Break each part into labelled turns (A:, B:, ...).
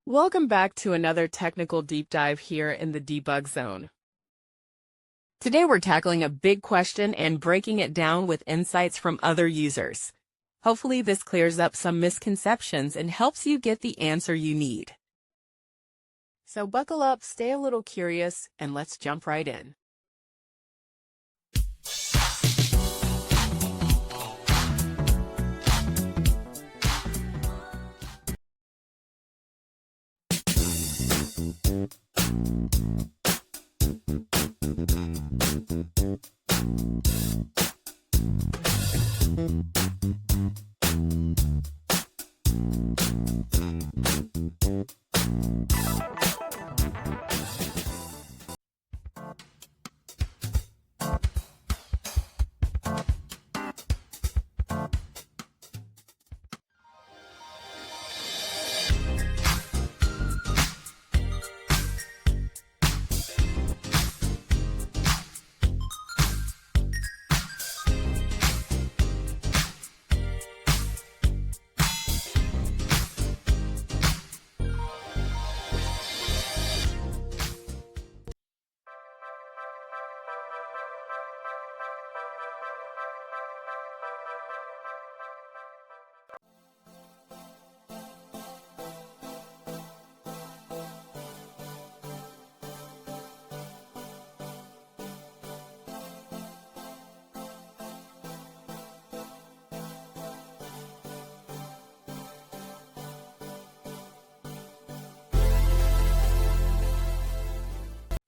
A: Welcome back to another technical deep dive here in the debug zone. Today we're tackling a big question and breaking it down with insights from other users. Hopefully this clears up some misconceptions and helps you get the answer you need. So buckle up, stay a little curious, and let's jump right in.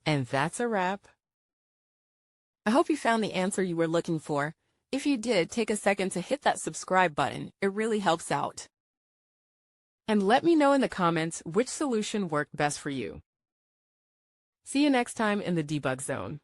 A: And that's a wrap. I hope you found the answer you were looking for. If you did, take a second to hit that subscribe button. It really helps out. And let me know in the comments which solution worked best for you. See you next time in the debug zone.